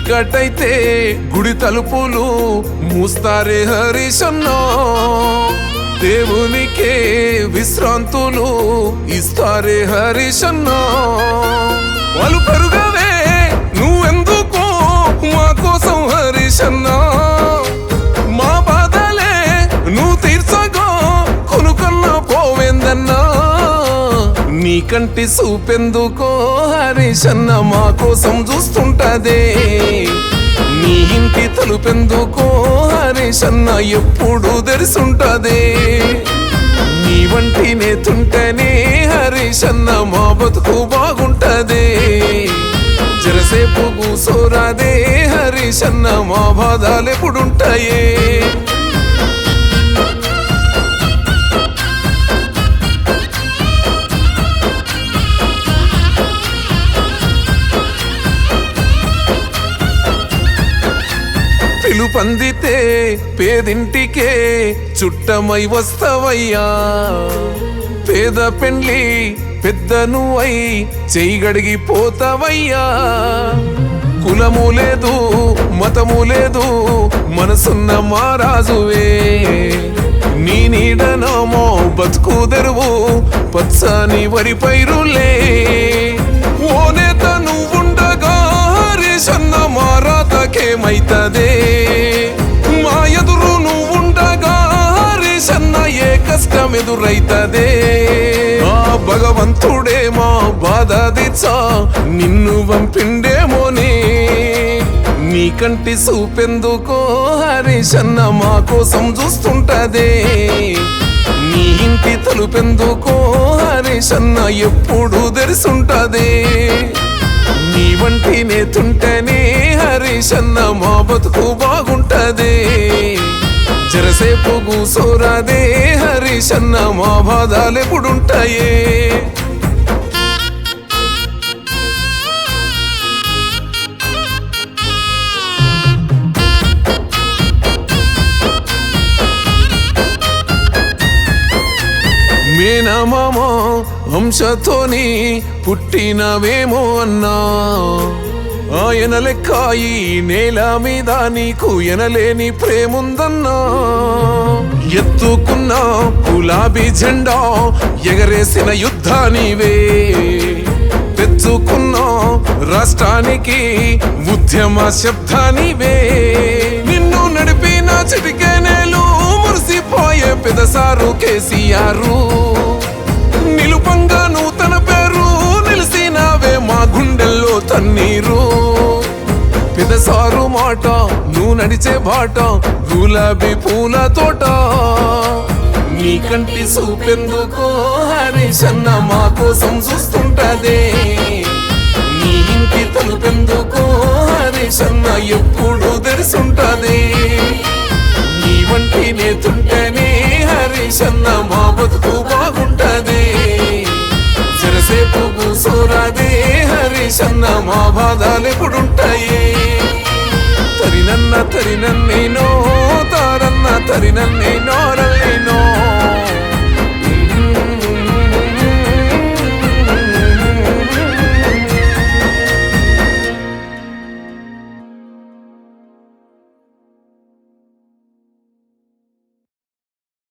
చీకటైతే గుడి తలుపులు మూస్తారే హరీశన్నా, దేవునికే విశ్రాంతులు ఇస్తారే హరీశన్నా. వాళ్ళు పెరుగవే నువ్వెందుకో మా కోసం హరీశన్నా, మా బాధలే నువ్వు తీర్చగా కొనుకన్నా పోవేందన్నా. నీ కంటి చూపెందుకో హరీశన్న మా కోసం చూస్తుంటదే, నీ ఇంటి తలుపెందుకో హరీశన్న ఎప్పుడు తెరిసుంటదే. నీ వంటి నేతుంటేనే హరీశన్న మా బతుకు బాగుంటదే. జరసేపు కూసోరాదే హరీశన్న మా బాధలు ఎప్పుడుంటాయే. పిలుపందితే పేదింటికే చుట్టమై వస్తవయ్యా, పేద పెండ్లి పెద్దను అయి చెయ్యగడిగి పోతావయ్యా. కులము లేదు మతము లేదు మనసున్న మారాజువే, నీ నీడనమో బతుకు తెరువు పచ్చని వరి పైరులే. ఓ నేత నువ్వుండగా హరీశన్న మారాతకేమైతదే, మా ఎదురు నువ్వుండగా హరీశన్న ఏ కష్టం ఎదురైతదే. ఆ భగవంతుడే మా బాధ దిచ్చా నిన్ను పంపిండేమోనే, నీ కంటి చూపెందుకో హరీశన్న మా కోసం చూస్తుంటదే. నీ ఇంటి తలుపెందుకో హరీశన్న ఎప్పుడు తెరిసుంటదే. నీ వంటి నేతుంటేనే హరీశన్న మా బతుకు బాగుంటదే. జరసేపు కూసోరాదే హరీశన్న మా బాధలు ఎప్పుడుంటాయే. మేనమామ వంశతోని పుట్టినవేమో అన్నా, ఆయన లెక్క ఈ నేల మీద నీకు ఎనలేని ప్రేముందన్నా. ఎత్తుకున్న గులాబీ జెండా ఎగరేసిన యుద్ధానివే, తెచ్చుకున్న రాష్ట్రానికి ఉద్యమ శబ్దానివే. నిన్ను నడిపిన చిటికెనేలు మురిసిపోయే పెదసారు కేసీఆర్, నిలుపంగా నూతన పేరు నిలిసినావే మా గుండెల్లో తన్నీరు. పెదసారు మాట నువ్వు నడిచే బాట గులాబీ పూల తోట, నీ కంటి చూపెందుకో హరీశన్న మా కోసం చూస్తుంటదే. నీ ఇంటి తలుపెందుకో హరీశన్న ఎప్పుడు తెరిసుంటదే. నీ వంటి నేతుంటేనే హరీశన్న మా బతుకు బాగుంటదే. జరసేపు కూసోరాదే హరీశన్న మా బాధలు ఎప్పుడుంటాయే. తరినన్న తరినన్నేనో తారన్న తరినన్నేనో